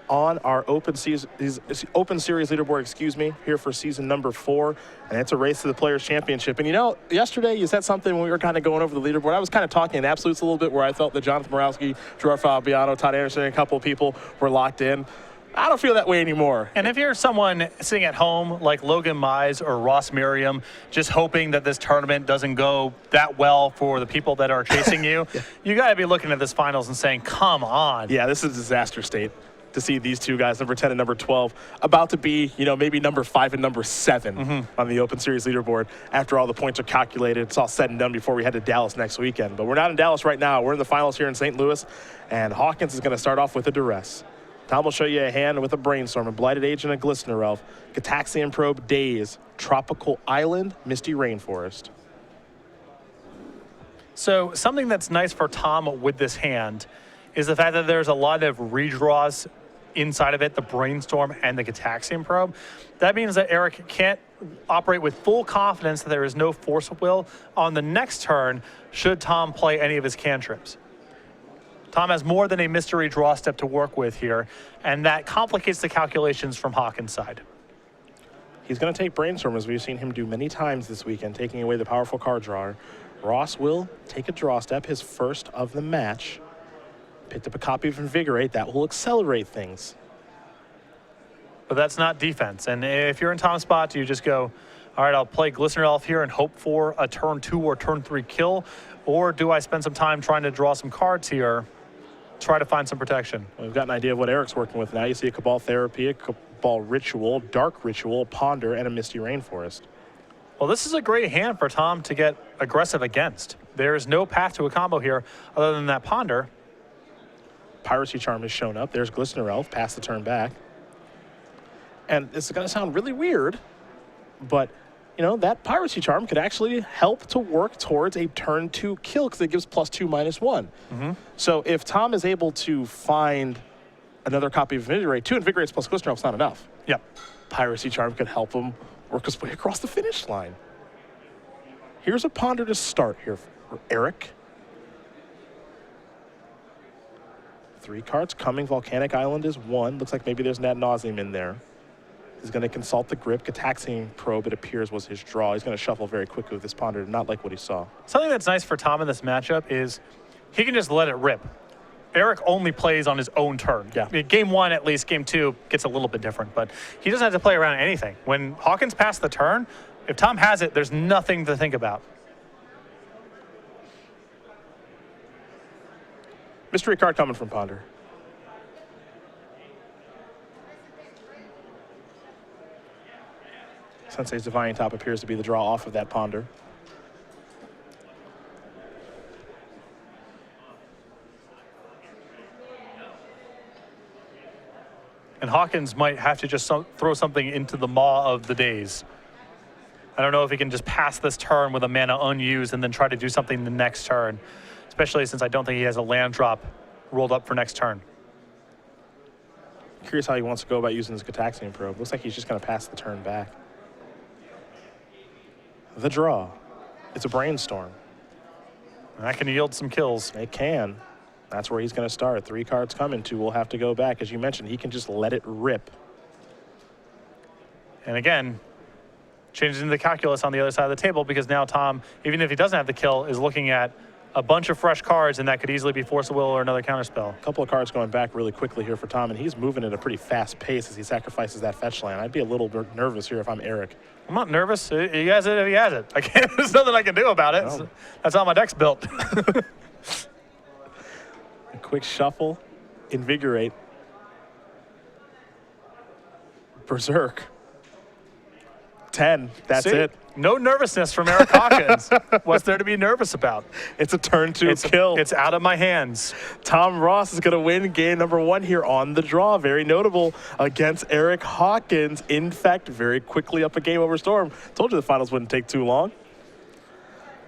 on our Open Series leaderboard, here for season number 4, and it's a race to the Players' Championship. And you know, yesterday you said something when we were kind of going over the leaderboard. I was kind of talking in absolutes a little bit, where I felt that Jonathan Borowski, Gerard Fabiano, Todd Anderson, and a couple of people were locked in. I don't feel that way anymore. And if you're someone sitting at home like Logan Mize or Ross Merriam, just hoping that this tournament doesn't go that well for the people that are chasing you, you got to be looking at this finals and saying, come on. Yeah, this is a disaster state to see these two guys, number 10 and number 12, about to be, you know, maybe number 5 and number 7 on the Open Series leaderboard after all the points are calculated. It's all said and done before we head to Dallas next weekend. But we're not in Dallas right now. We're in the finals here in St. Louis, and Hawkins is going to start off with a duress. Tom will show you a hand with a Brainstorm, a Blighted Agent, a Glistener Elf, Gataxian Probe, Daze, Tropical Island, Misty Rainforest. So something that's nice for Tom with this hand is the fact that there's a lot of redraws inside of it, the Brainstorm and the Gataxian Probe. That means that Eric can't operate with full confidence that there is no Force of Will on the next turn should Tom play any of his cantrips. Tom has more than a mystery draw step to work with here, and that complicates the calculations from Hawkins' side. He's going to take Brainstorm, as we've seen him do many times this weekend, taking away the powerful card drawer. Ross will take a draw step, his first of the match. Picked up a copy of Invigorate. That will accelerate things. But that's not defense. And if you're in Tom's spot, do you just go, all right, I'll play Glistener Elf here and hope for a turn 2 or turn 3 kill? Or do I spend some time trying to draw some cards here, try to find some protection? Well, we've got an idea of what Eric's working with now. You see a Cabal Therapy, a Cabal Ritual, Dark Ritual, Ponder, and a Misty Rainforest. Well, this is a great hand for Tom to get aggressive against. There is no path to a combo here other than that Ponder. Piracy Charm has shown up. There's Glistener Elf, pass the turn back. And this is going to sound really weird, but, you know, that Piracy Charm could actually help to work towards a turn 2 kill because it gives +2/-1. So if Tom is able to find another copy of Invigorate, 2 Invigorates plus Glistener Elf's not enough. Yep. Piracy Charm could help him work his way across the finish line. Here's a Ponder to start here for Eric. 3 cards coming. Volcanic Island is 1. Looks like maybe there's an Ad Nauseam in there. He's going to consult the grip. Gataxian Probe, it appears, was his draw. He's going to shuffle very quickly with this Ponder, not like what he saw. Something that's nice for Tom in this matchup is he can just let it rip. Eric only plays on his own turn. Yeah. Game 1, at least, game 2 gets a little bit different, but he doesn't have to play around anything. When Hawkins passed the turn, if Tom has it, there's nothing to think about. Mystery card coming from Ponder. Sensei's Divine Top appears to be the draw off of that Ponder. And Hawkins might have to just throw something into the maw of the days. I don't know if he can just pass this turn with a mana unused and then try to do something the next turn, especially since I don't think he has a land drop rolled up for next turn. Curious how he wants to go about using his Gataxian Probe. Looks like he's just going to pass the turn back. The draw. It's a Brainstorm. That can yield some kills. It can. That's where he's going to start. 3 cards coming. 2 will have to go back. As you mentioned, he can just let it rip. And again, changing the calculus on the other side of the table, because now Tom, even if he doesn't have the kill, is looking at a bunch of fresh cards, and that could easily be Force of Will or another counterspell. A couple of cards going back really quickly here for Tom, and he's moving at a pretty fast pace as he sacrifices that fetch land. I'd be a little bit nervous here if I'm Eric. I'm not nervous. He has it if he has it. I can't, there's nothing I can do about it. No. That's how my deck's built. A quick shuffle. Invigorate. Berserk. 10. That's See? it. No nervousness from Eric Hawkins. What's there to be nervous about? It's a turn 2 kill. It's out of my hands. Tom Ross is going to win game number 1 here on the draw. Very notable against Eric Hawkins. In fact, very quickly up a game over Storm. Told you the finals wouldn't take too long.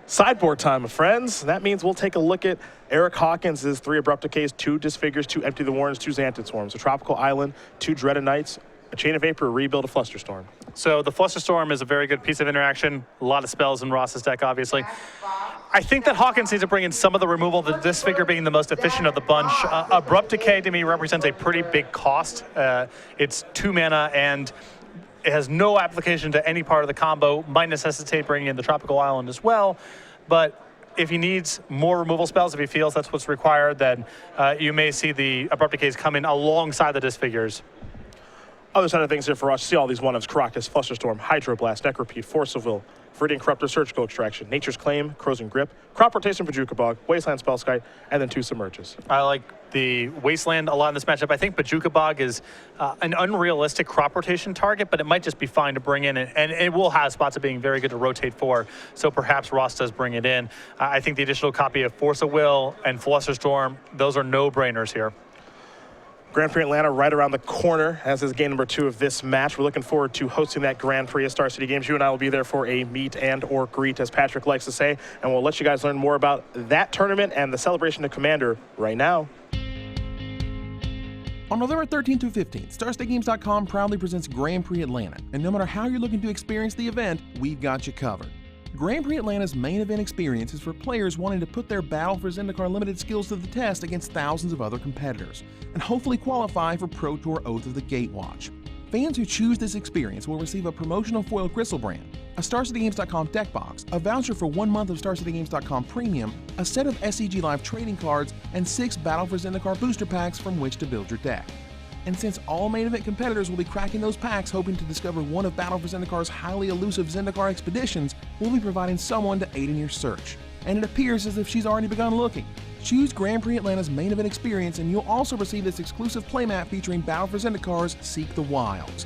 Sideboard time, my friends. That means we'll take a look at Eric Hawkins' 3 Abrupt Decays, 2 Disfigures, 2 Empty the Warrens, 2 Xantid Swarms, a Tropical Island, 2 Dreaded Knights, A Chain of Vapor, rebuild a Flusterstorm. So the Flusterstorm is a very good piece of interaction. A lot of spells in Ross's deck, obviously. I think that Hawkins needs to bring in some of the removal, the Disfigure being the most efficient of the bunch. Abrupt Decay to me represents a pretty big cost. It's 2 mana and it has no application to any part of the combo. Might necessitate bringing in the Tropical Island as well. But if he needs more removal spells, if he feels that's what's required, then you may see the Abrupt Decays come in alongside the Disfigures. Other side of things here for us, see all these one-ofs: Caracas, Flusterstorm, Hydroblast, Necropede, Force of Will, Viridian Corruptor, Surgical Extraction, Nature's Claim, Corrosion Grip, Crop Rotation for Bajuka Bog, Wasteland Spellskite, and then 2 Submerges. I like the Wasteland a lot in this matchup. I think Bajuka Bog is an unrealistic crop rotation target, but it might just be fine to bring in, and it will have spots of being very good to rotate for, so perhaps Ross does bring it in. I think the additional copy of Force of Will and Flusterstorm, those are no-brainers here. Grand Prix Atlanta right around the corner as is game number 2 of this match. We're looking forward to hosting that Grand Prix at Star City Games. You and I will be there for a meet and or greet, as Patrick likes to say, and we'll let you guys learn more about that tournament and the celebration of Commander right now. On November 13th through 15th, StarStateGames.com proudly presents Grand Prix Atlanta, and no matter how you're looking to experience the event, we've got you covered. Grand Prix Atlanta's main event experience is for players wanting to put their Battle for Zendikar limited skills to the test against thousands of other competitors, and hopefully qualify for Pro Tour Oath of the Gatewatch. Fans who choose this experience will receive a promotional foil Gristlebrand, a StarCityGames.com deck box, a voucher for 1 month of StarCityGames.com Premium, a set of SCG Live trading cards, and 6 Battle for Zendikar booster packs from which to build your deck. And since all main event competitors will be cracking those packs hoping to discover one of Battle for Zendikar's highly elusive Zendikar expeditions, we'll be providing someone to aid in your search. And it appears as if she's already begun looking. Choose Grand Prix Atlanta's main event experience and you'll also receive this exclusive playmat featuring Battle for Zendikar's Seek the Wilds.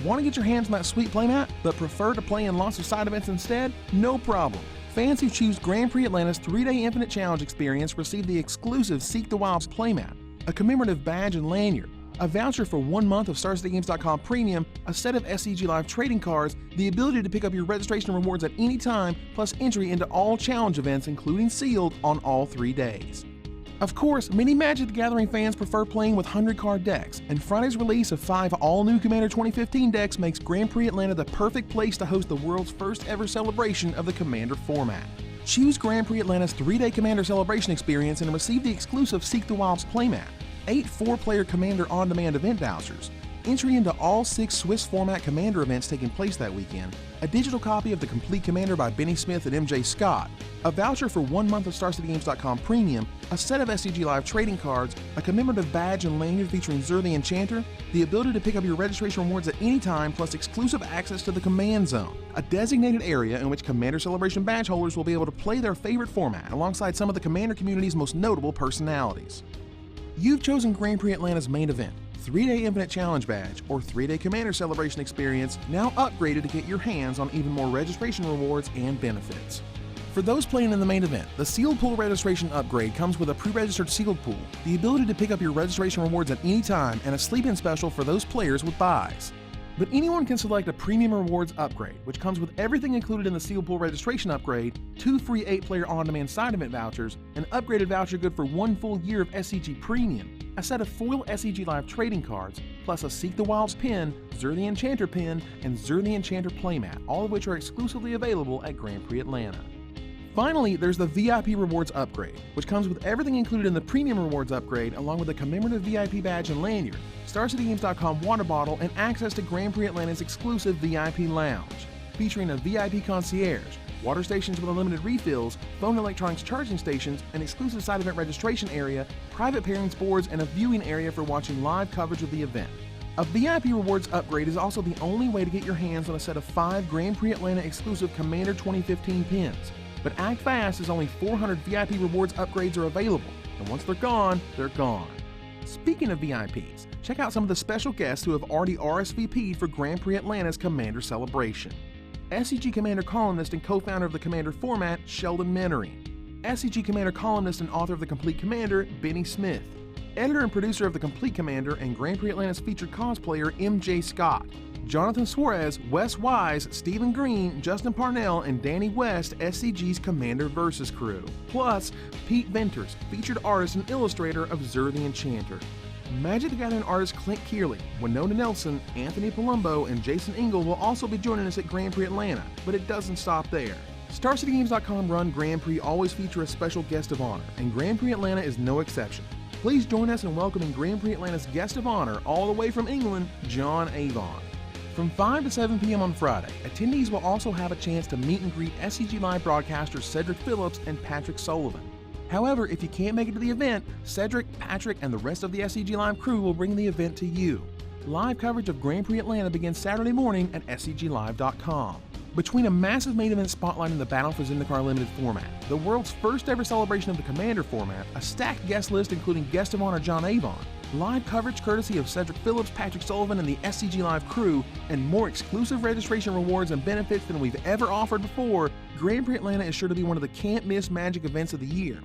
Want to get your hands on that sweet playmat, but prefer to play in lots of side events instead? No problem. Fans who choose Grand Prix Atlanta's 3-day Infinite Challenge experience receive the exclusive Seek the Wilds playmat, a commemorative badge and lanyard, a voucher for 1 month of StarCityGames.com Premium, a set of SCG Live trading cards, the ability to pick up your registration rewards at any time, plus entry into all challenge events, including sealed, on all 3 days. Of course, many Magic the Gathering fans prefer playing with 100-card decks, and Friday's release of 5 all-new Commander 2015 decks makes Grand Prix Atlanta the perfect place to host the world's first ever celebration of the Commander format. Choose Grand Prix Atlanta's 3-day Commander celebration experience and receive the exclusive Seek the Wilds playmat, 8 4-player Commander on-demand event vouchers, entry into all 6 Swiss format Commander events taking place that weekend, a digital copy of The Complete Commander by Benny Smith and MJ Scott, a voucher for 1 month of StarCityGames.com Premium, a set of SCG Live trading cards, a commemorative badge and lanyard featuring Zur the Enchanter, the ability to pick up your registration rewards at any time, plus exclusive access to the Command Zone, a designated area in which Commander Celebration badge holders will be able to play their favorite format alongside some of the Commander community's most notable personalities. You've chosen Grand Prix Atlanta's main event, 3-day Infinite Challenge badge, or 3-day Commander Celebration experience, now upgraded to get your hands on even more registration rewards and benefits. For those playing in the main event, the Sealed Pool registration upgrade comes with a pre-registered Sealed Pool, the ability to pick up your registration rewards at any time, and a sleep-in special for those players with buys. But anyone can select a Premium Rewards upgrade, which comes with everything included in the Sealed Pool registration upgrade, 2 free 8-player on-demand side event vouchers, an upgraded voucher good for 1 full year of SCG Premium, a set of foil SCG Live trading cards, plus a Seek the Wilds pin, Zur the Enchanter pin, and Zur the Enchanter playmat, all of which are exclusively available at Grand Prix Atlanta. Finally, there's the VIP Rewards upgrade, which comes with everything included in the Premium Rewards upgrade, along with a commemorative VIP badge and lanyard, StarCityGames.com water bottle, and access to Grand Prix Atlanta's exclusive VIP lounge, featuring a VIP concierge, water stations with unlimited refills, phone and electronics charging stations, an exclusive side event registration area, private pairings boards, and a viewing area for watching live coverage of the event. A VIP Rewards upgrade is also the only way to get your hands on a set of 5 Grand Prix Atlanta exclusive Commander 2015 pins. But act fast, as only 400 VIP Rewards upgrades are available, and once they're gone, they're gone. Speaking of VIPs, check out some of the special guests who have already RSVP'd for Grand Prix Atlanta's Commander celebration. SCG Commander columnist and co-founder of the Commander format, Sheldon Menering. SCG Commander columnist and author of The Complete Commander, Benny Smith. Editor and producer of The Complete Commander and Grand Prix Atlanta's featured cosplayer, MJ Scott. Jonathan Suarez, Wes Wise, Stephen Green, Justin Parnell, and Danny West, SCG's Commander Versus crew. Plus, Pete Venters, featured artist and illustrator of Zur the Enchanter. Magic the Gathering artist Clint Kearley, Winona Nelson, Anthony Palumbo, and Jason Engel will also be joining us at Grand Prix Atlanta, but it doesn't stop there. StarCityGames.com run Grand Prix always feature a special guest of honor, and Grand Prix Atlanta is no exception. Please join us in welcoming Grand Prix Atlanta's guest of honor all the way from England, John Avon. From 5 to 7 p.m. on Friday, attendees will also have a chance to meet and greet SCG Live broadcasters Cedric Phillips and Patrick Sullivan. However, if you can't make it to the event, Cedric, Patrick, and the rest of the SCG Live crew will bring the event to you. Live coverage of Grand Prix Atlanta begins Saturday morning at scglive.com. Between a massive main event spotlighting the Battle for Zendikar Limited format, the world's first ever celebration of the Commander format, a stacked guest list including guest of honor John Avon, live coverage courtesy of Cedric Phillips, Patrick Sullivan, and the SCG Live crew, and more exclusive registration rewards and benefits than we've ever offered before, Grand Prix Atlanta is sure to be one of the can't-miss Magic events of the year.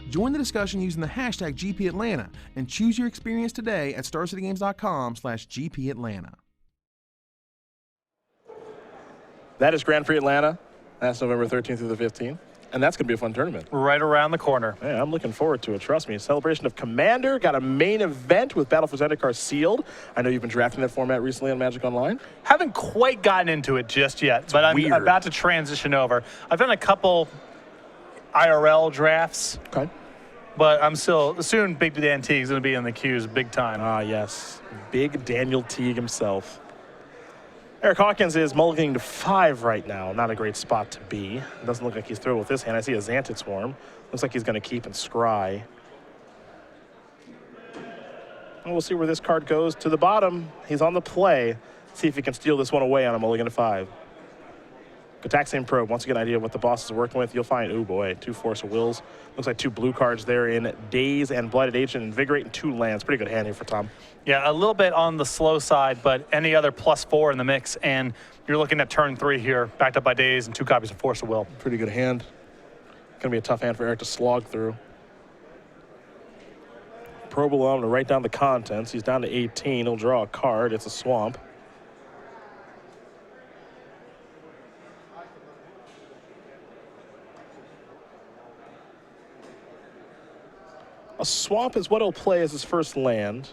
Join the discussion using the hashtag GPAtlanta and choose your experience today at StarCityGames.com/GPAtlanta. That is Grand Prix Atlanta. That's November 13th through the 15th. And that's going to be a fun tournament. Right around the corner. Yeah, I'm looking forward to it. Trust me. Celebration of Commander. Got a main event with Battle for Zendikar sealed. I know you've been drafting that format recently on Magic Online. Haven't quite gotten into it just yet, but I'm weird. about to transition over. I've done a couple IRL drafts. Okay. But I'm still, soon Big Dan Teague's going to be in the queues big time. Ah, yes. Big Daniel Teague himself. Eric Hawkins is mulliganing to 5 right now. Not a great spot to be. It doesn't look like he's thrilled with this hand. I see a Xantid Swarm. Looks like he's going to keep and scry. Well, we'll see where this card goes. To the bottom, he's on the play. See if he can steal this one away on a mulligan to 5. Gataxian Probe, once you get an idea of what the boss is working with, you'll find, oh boy, 2 Force of Wills. Looks like 2 blue cards there in Daze and Blighted Agent, Invigorate, and 2 lands. Pretty good hand here for Tom. Yeah, a little bit on the slow side, but any other +4 in the mix, and you're looking at turn 3 here, backed up by Daze and 2 copies of Force of Will. Pretty good hand. Gonna be a tough hand for Eric to slog through. Probe alone to write down the contents. He's down to 18. He'll draw a card. It's a Swamp. A Swamp is what he'll play as his first land.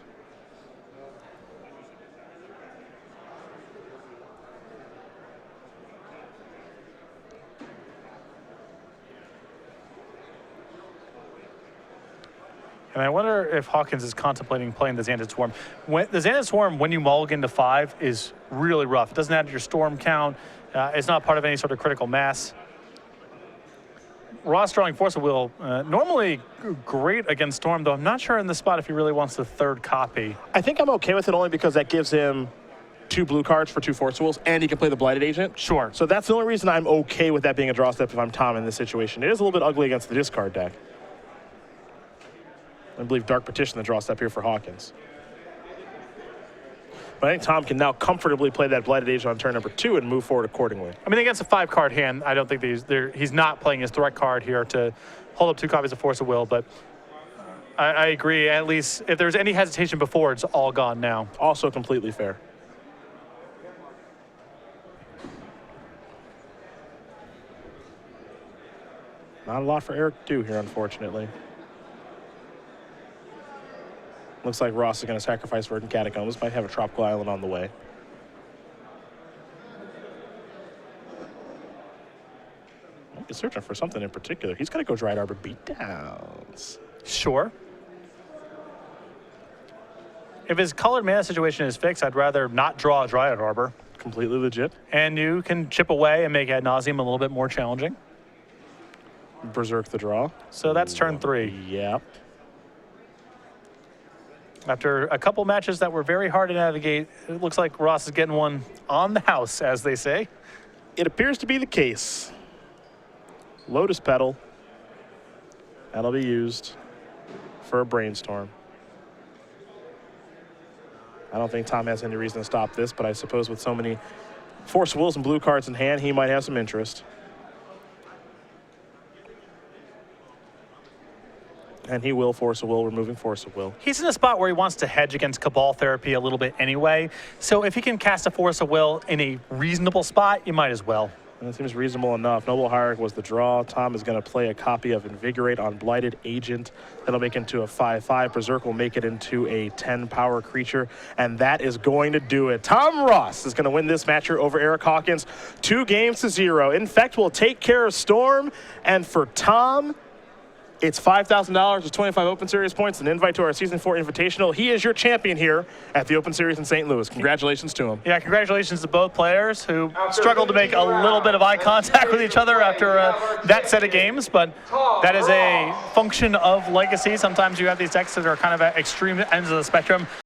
And I wonder if Hawkins is contemplating playing the Xantid Swarm. The Xantid Swarm, when you mulligan to 5, is really rough. It doesn't add to your storm count. It's not part of any sort of critical mass. Ross drawing Force of Will, normally great against Storm, though I'm not sure in this spot if he really wants the 3rd copy. I think I'm okay with it only because that gives him 2 blue cards for 2 Force of Wills, and he can play the Blighted Agent. Sure. So that's the only reason I'm okay with that being a draw step if I'm Tom in this situation. It is a little bit ugly against the discard deck. I believe Dark Petition the draw step here for Hawkins. But I think Tom can now comfortably play that Blighted Agent on turn number 2 and move forward accordingly. I mean, against a 5-card hand, I don't think he's not playing his direct card here to hold up 2 copies of Force of Will, but I agree. At least if there's any hesitation before, it's all gone now. Also completely fair. Not a lot for Eric to do here, unfortunately. Looks like Ross is going to sacrifice Verdant Catacombs. Might have a Tropical Island on the way. He's searching for something in particular. He's going to go Dryad Arbor Beatdowns. Sure. If his colored mana situation is fixed, I'd rather not draw a Dryad Arbor. Completely legit. And you can chip away and make Ad Nauseam a little bit more challenging. Berserk the draw. So that's turn 3. Yep. After a couple matches that were very hard to navigate, it looks like Ross is getting one on the house, as they say. It appears to be the case. Lotus Petal. That'll be used for a Brainstorm. I don't think Tom has any reason to stop this, but I suppose with so many Force Wills and blue cards in hand, he might have some interest. And he will Force of Will, removing Force of Will. He's in a spot where he wants to hedge against Cabal Therapy a little bit anyway. So if he can cast a Force of Will in a reasonable spot, you might as well. That seems reasonable enough. Noble Hierarch was the draw. Tom is going to play a copy of Invigorate on Blighted Agent. That'll make it into a 5/5. Berserk will make it into a 10 power creature. And that is going to do it. Tom Ross is going to win this match here over Eric Hawkins. 2-0. Infect will take care of Storm. And for Tom, it's $5,000 with 25 Open Series points, an invite to our Season 4 Invitational. He is your champion here at the Open Series in St. Louis. Congratulations to him. Yeah, congratulations to both players who struggled to make a little bit of eye contact with each other after that set of games, but that is a function of Legacy. Sometimes you have these decks that are kind of at extreme ends of the spectrum.